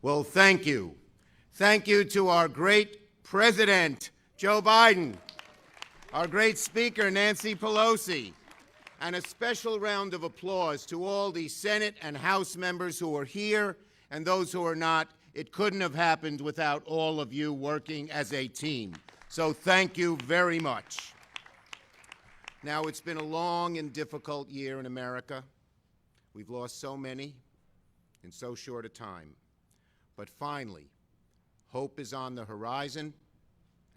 Well, thank you. Thank you to our great President, Joe Biden, our great Speaker, Nancy Pelosi, and a special round of applause to all the Senate and House members who are here and those who are not. It couldn't have happened without all of you working as a team. So thank you very much. Now, it's been a long and difficult year in America. We've lost so many in so short a time. But finally, hope is on the horizon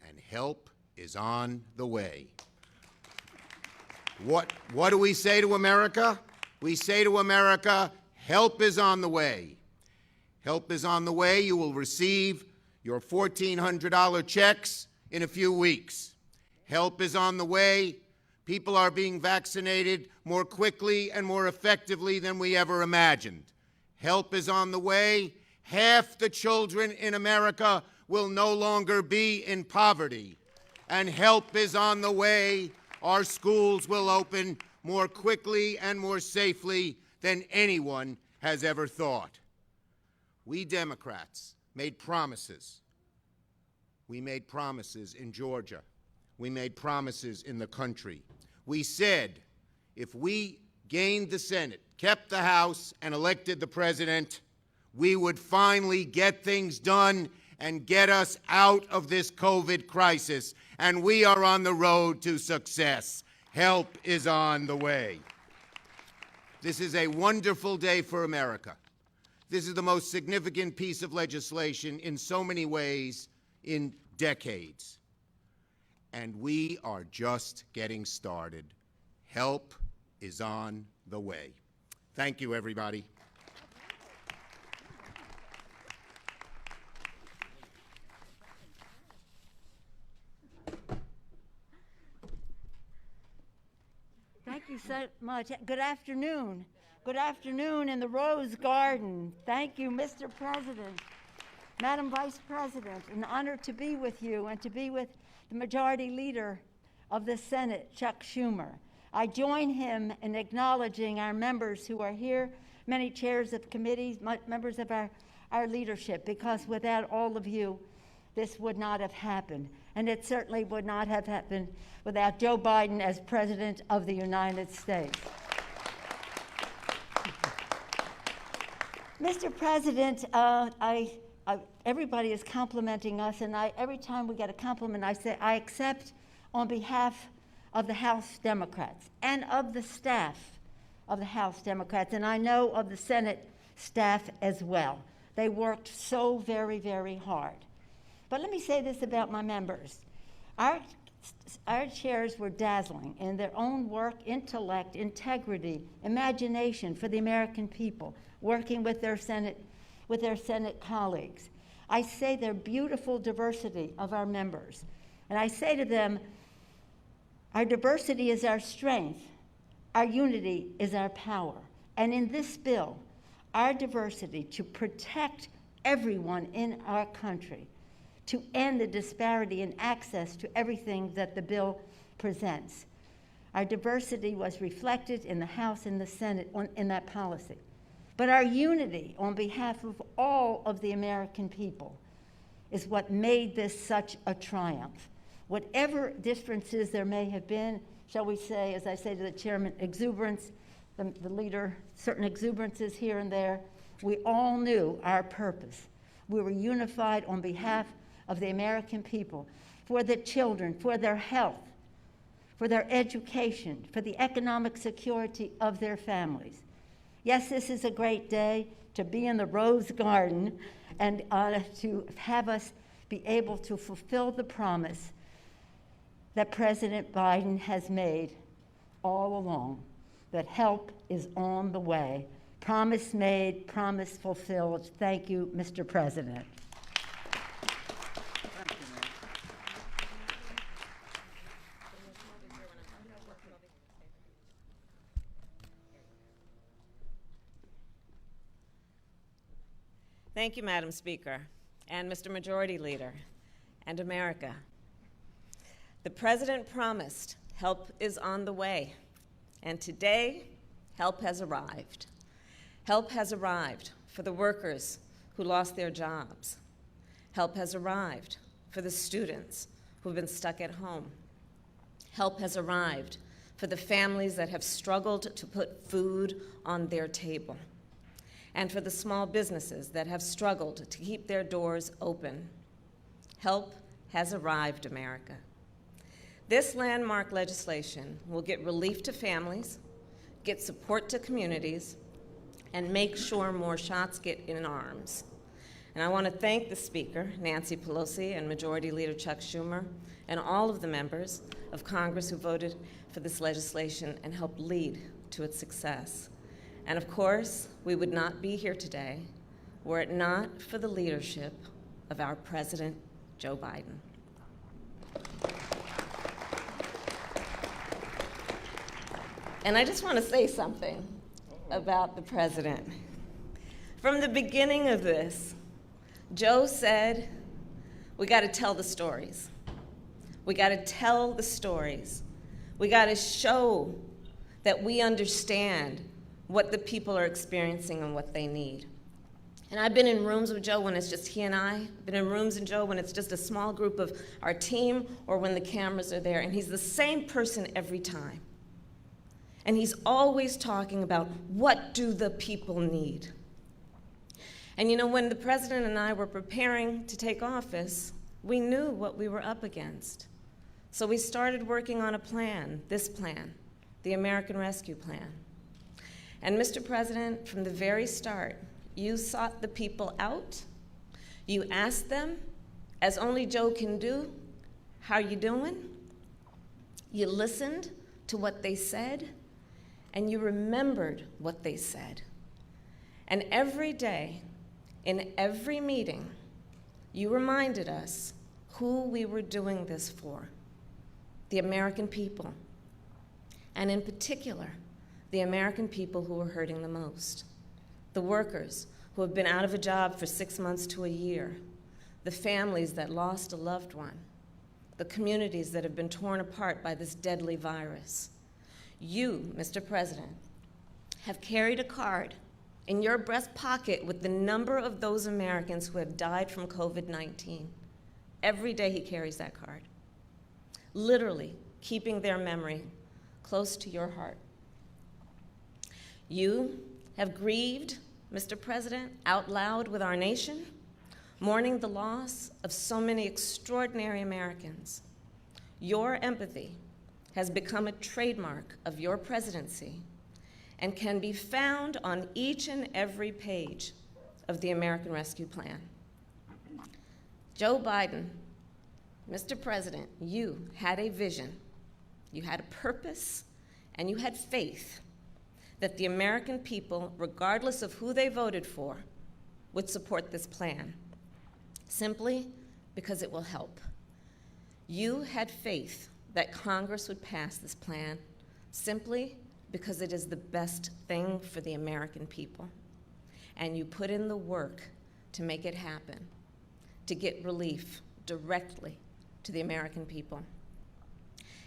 and help is on the way. What do we say to America? We say to America, help is on the way. Help is on the way. You will receive your $1,400 checks in a few weeks. Help is on the way. People are being vaccinated more quickly and more effectively than we ever imagined. Help is on the way. Half the children in America will no longer be in poverty. And help is on the way. Our schools will open more quickly and more safely than anyone has ever thought. We Democrats made promises. We made promises in Georgia. We made promises in the country. We said if we gained the Senate, kept the House, and elected the President, we would finally get things done and get us out of this COVID crisis. And we are on the road to success. Help is on the way. This is a wonderful day for America. This is the most significant piece of legislation in so many ways in decades. And we are just getting started. Help is on the way. Thank you, everybody. Thank you so much. Good afternoon. Good afternoon in the Rose Garden. Thank you, Mr. President, Madam Vice President. An honor to be with you and to be with the Majority Leader of the Senate, Chuck Schumer. I join him in acknowledging our members who are here, many chairs of committees, members of our leadership, because without all of you, this would not have happened. And it certainly would not have happened without Joe Biden as President of the United States. Mr. President, everybody is complimenting us, and every time we get a compliment, I say I accept on behalf of the House Democrats and of the staff of the House Democrats, and I know of the Senate staff as well. They worked so very, very hard. But let me say this about my members. Our chairs were dazzling in their own work, intellect, integrity, imagination for the American people, working with their Senate colleagues. I say their beautiful diversity of our members. And I say to them, our diversity is our strength. Our unity is our power. And in this bill, our diversity to protect everyone in our country, to end the disparity in access to everything that the bill presents. Our diversity was reflected in the House and the Senate in that policy. But our unity on behalf of all of the American people is what made this such a triumph. Whatever differences there may have been, shall we say, as I say to the chairman, exuberance, the leader, certain exuberances here and there, we all knew our purpose. We were unified on behalf of the American people, for the children, for their health, for their education, for the economic security of their families. Yes, this is a great day to be in the Rose Garden and to have us be able to fulfill the promise that President Biden has made all along, that help is on the way. Promise made, promise fulfilled. Thank you, Mr. President. Thank you, Madam Speaker, and Mr. Majority Leader, and America. The President promised help is on the way, and today, help has arrived. Help has arrived for the workers who lost their jobs. Help has arrived for the students who've been stuck at home. Help has arrived for the families that have struggled to put food on their table, and for the small businesses that have struggled to keep their doors open. Help has arrived, America. This landmark legislation will get relief to families, get support to communities, and make sure more shots get in arms. And I want to thank the Speaker, Nancy Pelosi, and Majority Leader Chuck Schumer, and all of the members of Congress who voted for this legislation and helped lead to its success. And of course, we would not be here today were it not for the leadership of our President, Joe Biden. And I just want to say something about the President. From the beginning of this, Joe said, we got to tell the stories. We got to tell the stories. We got to show that we understand what the people are experiencing and what they need. And I've been in rooms with Joe when it's just he and I. I've been in rooms with Joe when it's just a small group of our team or when the cameras are there. And he's the same person every time. And he's always talking about what do the people need. And you know, when the President and I were preparing to take office, we knew what we were up against. So we started working on a plan, this plan, the American Rescue Plan. And Mr. President, from the very start, you sought the people out. You asked them, as only Joe can do, how you doing? You listened to what they said, and you remembered what they said. And every day, in every meeting, you reminded us who we were doing this for, the American people, and in particular, the American people who are hurting the most, the workers who have been out of a job for 6 months to a year, the families that lost a loved one, the communities that have been torn apart by this deadly virus. You, Mr. President, have carried a card in your breast pocket with the number of those Americans who have died from COVID-19. Every day he carries that card, literally keeping their memory close to your heart. You have grieved, Mr. President, out loud with our nation, mourning the loss of so many extraordinary Americans. Your empathy has become a trademark of your presidency and can be found on each and every page of the American Rescue Plan. Joe Biden, Mr. President, you had a vision, you had a purpose, and you had faith that the American people, regardless of who they voted for, would support this plan, simply because it will help. You had faith that Congress would pass this plan simply because it is the best thing for the American people. And you put in the work to make it happen, to get relief directly to the American people.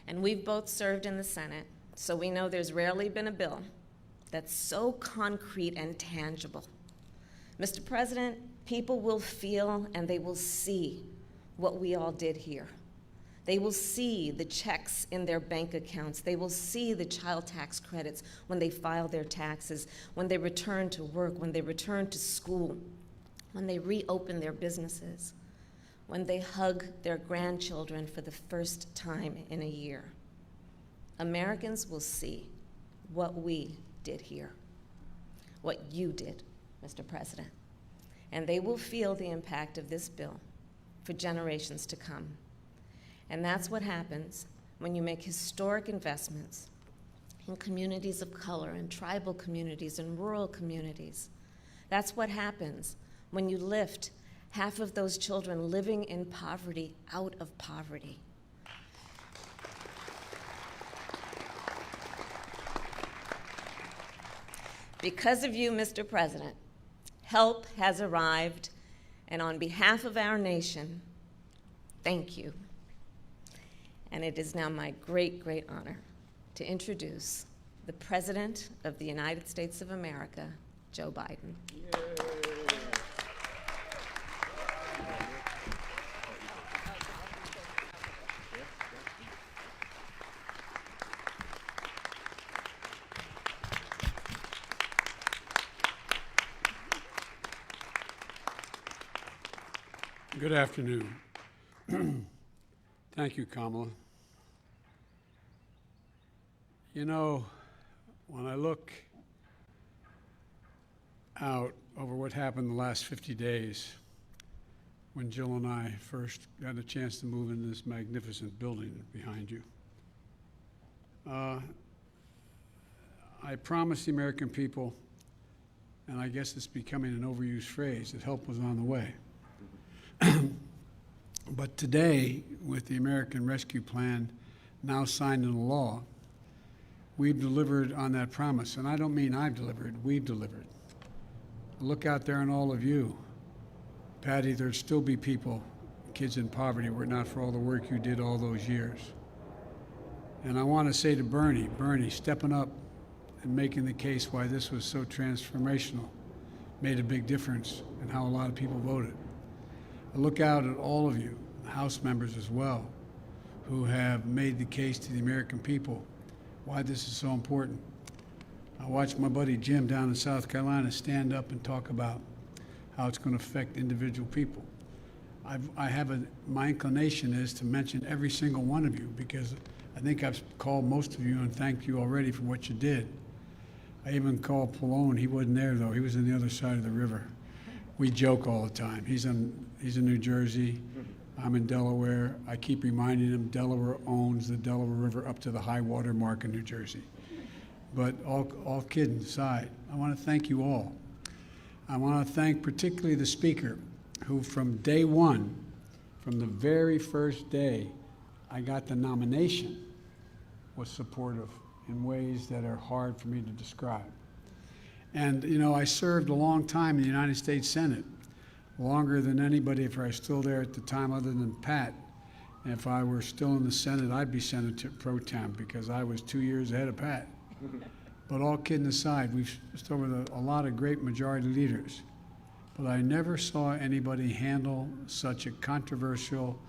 And we've both served in the Senate, so we know there's rarely been a bill that's so concrete and tangible. Mr. President, people will feel and they will see what we all did here. They will see the checks in their bank accounts. They will see the child tax credits when they file their taxes, when they return to work, when they return to school, when they reopen their businesses, when they hug their grandchildren for the first time in a year. Americans will see what we did here, what you did, Mr. President. And they will feel the impact of this bill for generations to come. And that's what happens when you make historic investments in communities of color, and tribal communities, and rural communities. That's what happens when you lift half of those children living in poverty out of poverty. Because of you, Mr. President, help has arrived, and on behalf of our nation, thank you. And it is now my great, great honor to introduce the President of the United States of America, Joe Biden. Good afternoon. Thank you, Kamala. You know, when I look out over what happened the last 50 days, when Jill and I first got a chance to move into this magnificent building behind you, I promised the American people, and I guess it's becoming an overused phrase, that help was on the way. But today, with the American Rescue Plan now signed into law, we've delivered on that promise. And I don't mean I've delivered, we've delivered. Look out there on all of you. Patty, there'd still be people, kids in poverty, were it not for all the work you did all those years. And I want to say to Bernie, stepping up and making the case why this was so transformational made a big difference in how a lot of people voted. I look out at all of you, House members as well, who have made the case to the American people why this is so important. I watched my buddy Jim down in South Carolina stand up and talk about how it's going to affect individual people. My inclination is to mention every single one of you, because I think I've called most of you and thanked you already for what you did. I even called Pelosi. He wasn't there, though. He was on the other side of the river. We joke all the time. He's in New Jersey. I'm in Delaware. I keep reminding him Delaware owns the Delaware River up to the high water mark in New Jersey. But all kidding aside, I want to thank you all. I want to thank particularly the Speaker, who from day one, from the very first day I got the nomination, was supportive in ways that are hard for me to describe. And, you know, I served a long time in the United States Senate, longer than anybody if I was still there at the time other than Pat. And if I were still in the Senate, I'd be Senator pro tem, because I was 2 years ahead of Pat. But all kidding aside, we've served with a lot of great majority leaders. But I never saw anybody handle such a controversial,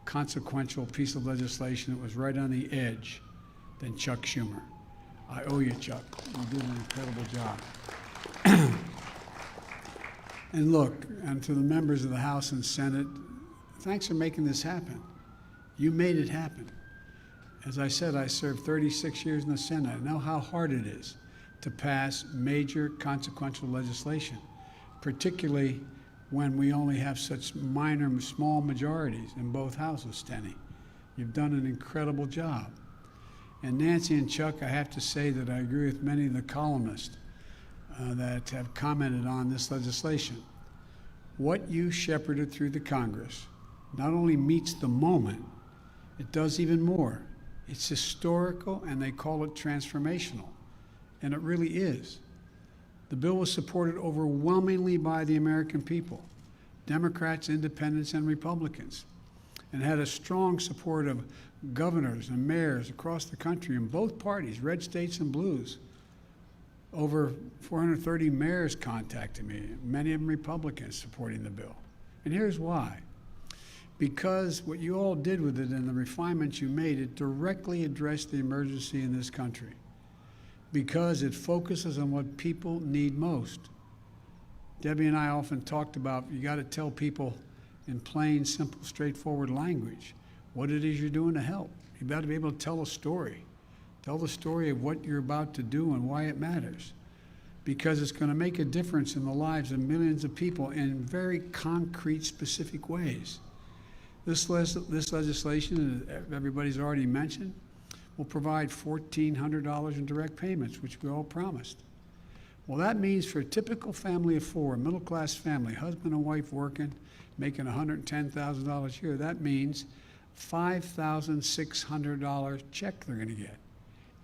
consequential piece of legislation that was right on the edge than Chuck Schumer. I owe you, Chuck. You did an incredible job. And look, and to the members of the House and Senate, thanks for making this happen. You made it happen. As I said, I served 36 years in the Senate. I know how hard it is to pass major consequential legislation, particularly when we only have such minor, small majorities in both houses, Steny. You've done an incredible job. And Nancy and Chuck, I have to say that I agree with many of the columnists that have commented on this legislation. What you shepherded through the Congress not only meets the moment, it does even more. It's historical, and they call it transformational, and it really is. The bill was supported overwhelmingly by the American people, Democrats, independents, and Republicans, and had a strong support of governors and mayors across the country in both parties, red states and blues. Over 430 mayors contacted me, many of them Republicans, supporting the bill. And here's why. Because what you all did with it and the refinements you made, it directly addressed the emergency in this country. Because it focuses on what people need most. Debbie and I often talked about, you got to tell people in plain, simple, straightforward language what it is you're doing to help. You've got to be able to tell a story. Tell the story of what you're about to do and why it matters. Because it's going to make a difference in the lives of millions of people in very concrete, specific ways. This legislation, as everybody's already mentioned, will provide $1,400 in direct payments, which we all promised. Well, that means for a typical family of four, a middle-class family, husband and wife working, making $110,000 a year, that means $5,600 check they're going to get.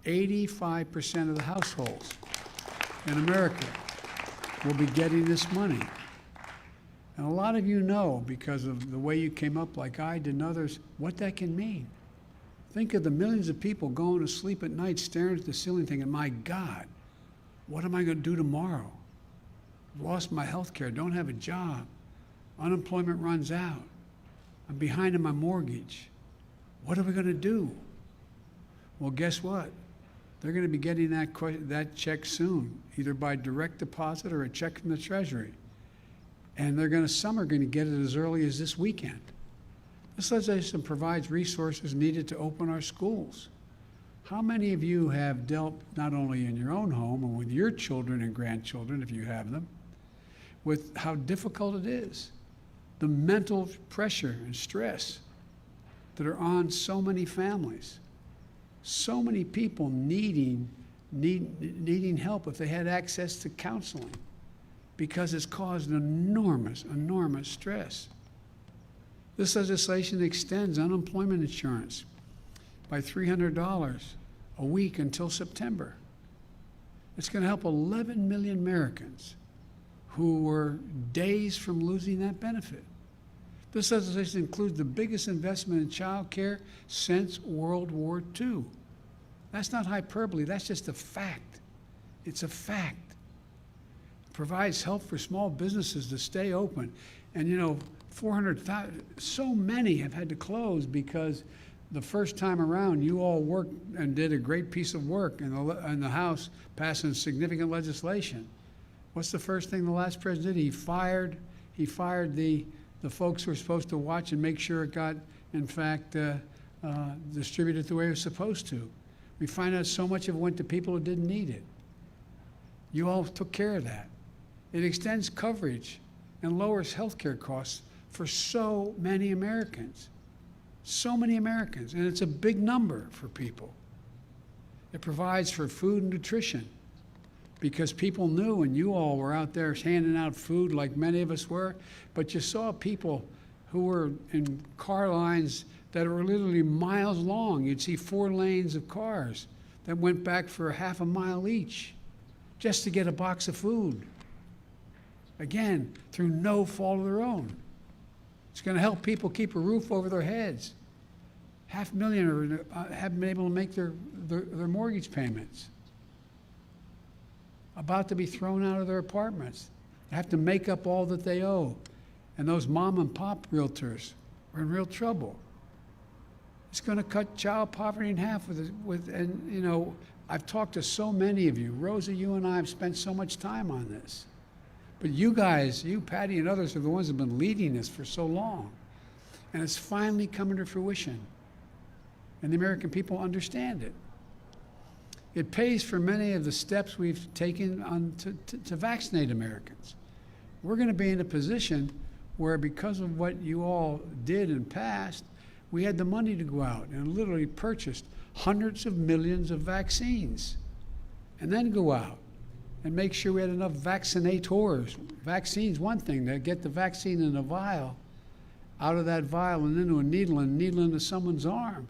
85% of the households in America will be getting this money. And a lot of you know, because of the way you came up like I did and others, what that can mean. Think of the millions of people going to sleep at night staring at the ceiling thinking, my God, what am I going to do tomorrow? I've lost my health care, don't have a job. Unemployment runs out. I'm behind on my mortgage. What are we going to do? Well, guess what? They're going to be getting that check soon, either by direct deposit or a check from the Treasury. And some are going to get it as early as this weekend. This legislation provides resources needed to open our schools. How many of you have dealt, not only in your own home and with your children and grandchildren, if you have them, with how difficult it is, the mental pressure and stress that are on so many families, so many people needing help if they had access to counseling, because it's caused enormous stress. This legislation extends unemployment insurance by $300 a week until September. It's going to help 11 million Americans who were days from losing that benefit. This legislation includes the biggest investment in child care since World War II. That's not hyperbole, that's just a fact. It's a fact. It provides help for small businesses to stay open. And 400,000, so many have had to close because the first time around you all worked and did a great piece of work in the House passing significant legislation. What's the first thing the last president did? He fired the folks who were supposed to watch and make sure it got, in fact, distributed the way it was supposed to. We find out so much of it went to people who didn't need it. You all took care of that. It extends coverage and lowers health care costs for so many Americans. So many Americans, and it's a big number for people. It provides for food and nutrition because people knew, and you all were out there handing out food like many of us were, but you saw people who were in car lines that were literally miles long. You'd see 4 lanes of cars that went back for half a mile each just to get a box of food. Again, through no fault of their own. It's going to help people keep a roof over their heads. 500,000 haven't been able to make their mortgage payments. About to be thrown out of their apartments. They have to make up all that they owe. And those mom and pop realtors are in real trouble. It's going to cut child poverty in half I've talked to so many of you. Rosa, you and I have spent so much time on this. But you guys, you, Patty, and others are the ones who have been leading this for so long. And it's finally coming to fruition. And the American people understand it. It pays for many of the steps we've taken to vaccinate Americans. We're going to be in a position where, because of what you all did and passed, we had the money to go out and literally purchased hundreds of millions of vaccines and then go out and make sure we had enough vaccinators. Vaccine's one thing, to get the vaccine in a vial, out of that vial and into a needle and needle into someone's arm.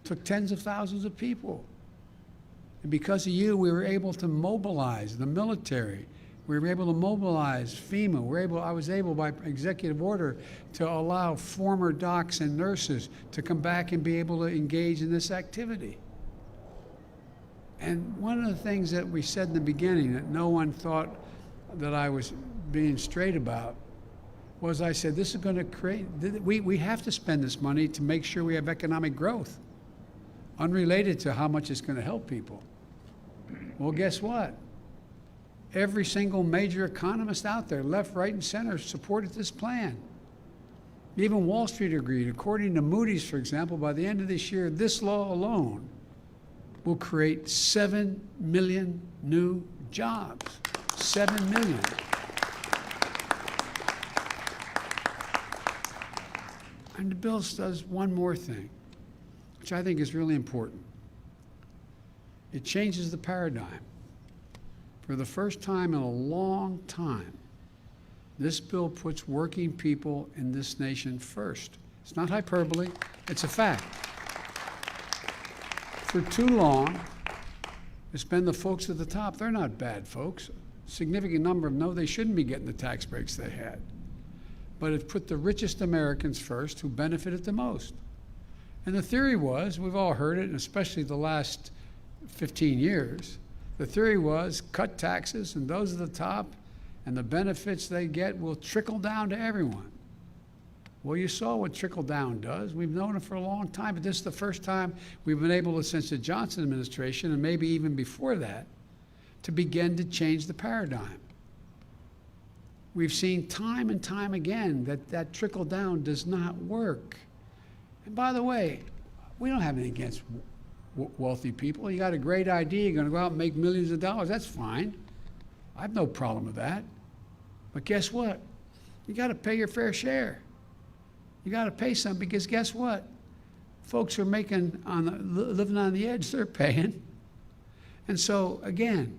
Took tens of thousands of people. And because of you, we were able to mobilize the military. We were able to mobilize FEMA. I was able by executive order to allow former docs and nurses to come back and be able to engage in this activity. And one of the things that we said in the beginning that no one thought that I was being straight about was, I said, this is going to create, we have to spend this money to make sure we have economic growth, unrelated to how much it's going to help people. Well, guess what? Every single major economist out there, left, right, and center, supported this plan. Even Wall Street agreed. According to Moody's, for example, by the end of this year, this law alone will create 7 million new jobs. 7 million. And the bill does one more thing, which I think is really important. It changes the paradigm. For the first time in a long time, this bill puts working people in this nation first. It's not hyperbole, it's a fact. For too long, it's been the folks at the top. They're not bad folks. A significant number of them know they shouldn't be getting the tax breaks they had. But it put the richest Americans first, who benefited the most. And the theory was, we've all heard it, and especially the last 15 years, the theory was cut taxes and those at the top, and the benefits they get will trickle down to everyone. Well, you saw what trickle down does. We've known it for a long time, but this is the first time we've been able to, since the Johnson administration, and maybe even before that, to begin to change the paradigm. We've seen time and time again that that trickle down does not work. And by the way, we don't have anything against wealthy people. You got a great idea, you're going to go out and make millions of dollars, that's fine. I have no problem with that. But guess what? You got to pay your fair share. You got to pay some, because guess what? Folks who are living on the edge, they're paying. And so, again,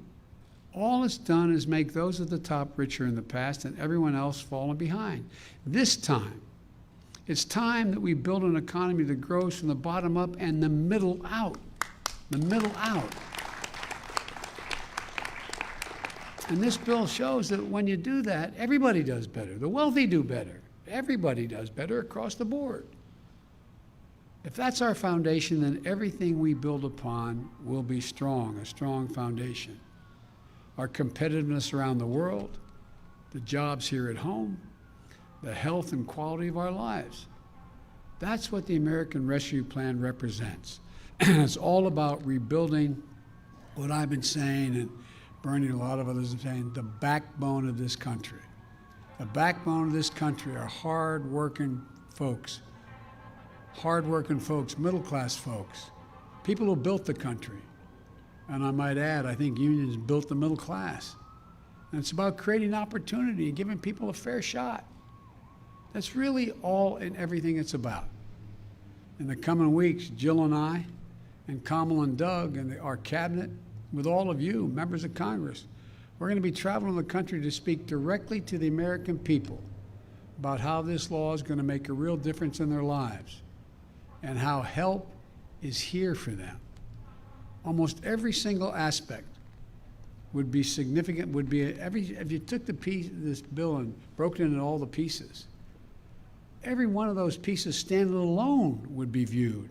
all it's done is make those at the top richer in the past and everyone else falling behind. This time, it's time that we build an economy that grows from the bottom up and the middle out. The middle out. And this bill shows that when you do that, everybody does better. The wealthy do better. Everybody does better across the board. If that's our foundation, then everything we build upon will be strong, a strong foundation. Our competitiveness around the world, the jobs here at home, the health and quality of our lives. That's what the American Rescue Plan represents. It's all about rebuilding what I've been saying, and Bernie and a lot of others are saying, the backbone of this country. The backbone of this country are hard-working folks, middle-class folks, people who built the country. And I might add, I think unions built the middle class. And it's about creating opportunity and giving people a fair shot. That's really all and everything it's about. In the coming weeks, Jill and I, and Kamala and Doug, and our cabinet, with all of you, members of Congress, we're going to be traveling the country to speak directly to the American people about how this law is going to make a real difference in their lives and how help is here for them. Almost every single aspect would be significant, if you took this bill and broke it into all the pieces, every one of those pieces standing alone would be viewed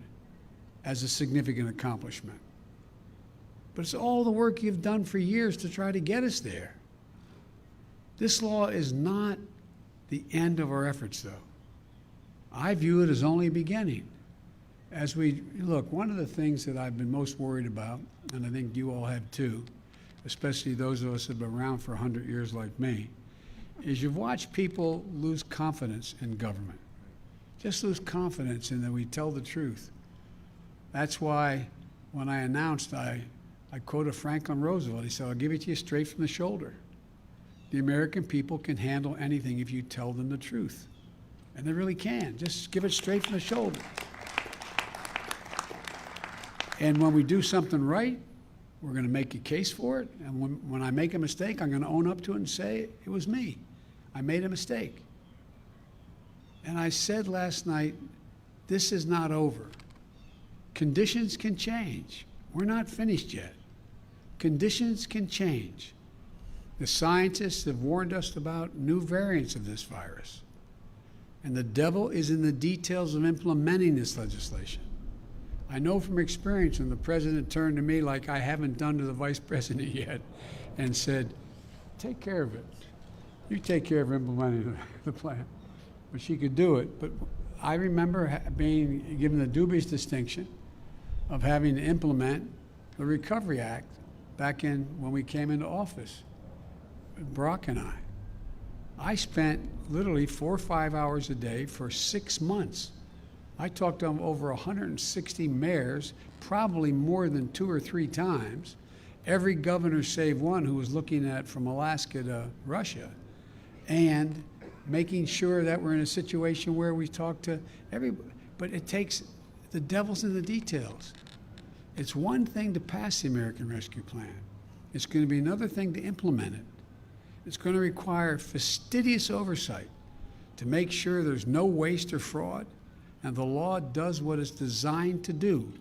as a significant accomplishment. But it's all the work you've done for years to try to get us there. This law is not the end of our efforts, though. I view it as only a beginning. As we look, one of the things that I've been most worried about, and I think you all have too, especially those of us that have been around for 100 years like me, is you've watched people lose confidence in government. Just lose confidence in that we tell the truth. That's why when I announced, I quoted Franklin Roosevelt. He said, I'll give it to you straight from the shoulder. The American people can handle anything if you tell them the truth. And they really can. Just give it straight from the shoulder. And when we do something right, we're going to make a case for it. And when I make a mistake, I'm going to own up to it and say, it was me. I made a mistake. And I said last night, this is not over. Conditions can change. We're not finished yet. Conditions can change. The scientists have warned us about new variants of this virus. And the devil is in the details of implementing this legislation. I know from experience when the president turned to me like I haven't done to the vice president yet and said, take care of it. You take care of implementing the plan. But she could do it. But I remember being given the dubious distinction of having to implement the Recovery Act back when we came into office, Barack and I spent literally 4 or 5 hours a day for 6 months. I talked to over 160 mayors, probably more than 2 or 3 times, every governor save one who was looking at from Alaska to Russia, and making sure that we're in a situation where we talk to everybody. But it takes, the devil's in the details. It's one thing to pass the American Rescue Plan. It's going to be another thing to implement it. It's going to require fastidious oversight to make sure there's no waste or fraud, and the law does what it's designed to do.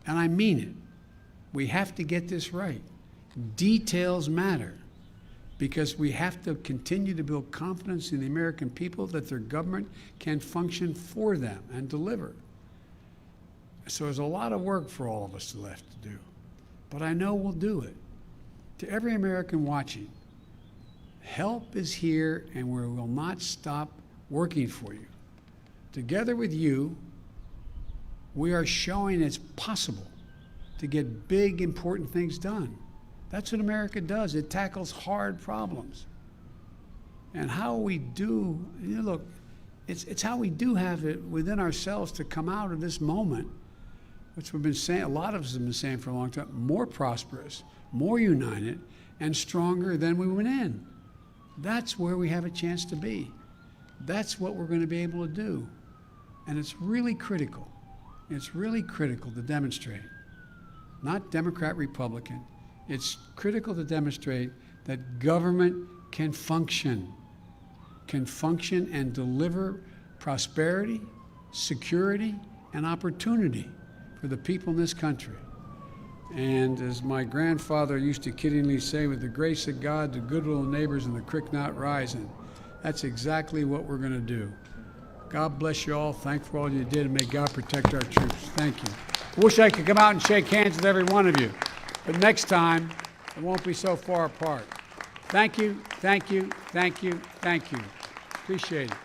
And I mean it. We have to get this right. Details matter, because we have to continue to build confidence in the American people that their government can function for them and deliver. So there's a lot of work for all of us left to do. But I know we'll do it. To every American watching, help is here, and we will not stop working for you. Together with you, we are showing it's possible to get big, important things done. That's what America does. It tackles hard problems. and how we do, look, it's how we do have it within ourselves to come out of this moment, which we've been saying, a lot of us have been saying for a long time, more prosperous, more united, and stronger than we went in. That's where we have a chance to be. That's what we're going to be able to do. And it's really critical. It's really critical to demonstrate, not Democrat, Republican. It's critical to demonstrate that government can function and deliver prosperity, security, and opportunity for the people in this country. And as my grandfather used to kiddingly say, with the grace of God, the goodwill of neighbors, and the creek not rising, that's exactly what we're going to do. God bless you all. Thank you for all you did, and may God protect our troops. Thank you. I wish I could come out and shake hands with every one of you, but next time it won't be so far apart. Thank you, thank you, thank you, thank you. Appreciate it.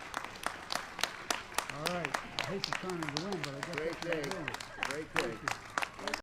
All right. I hate to turn it to win, but I got Great day. Great day.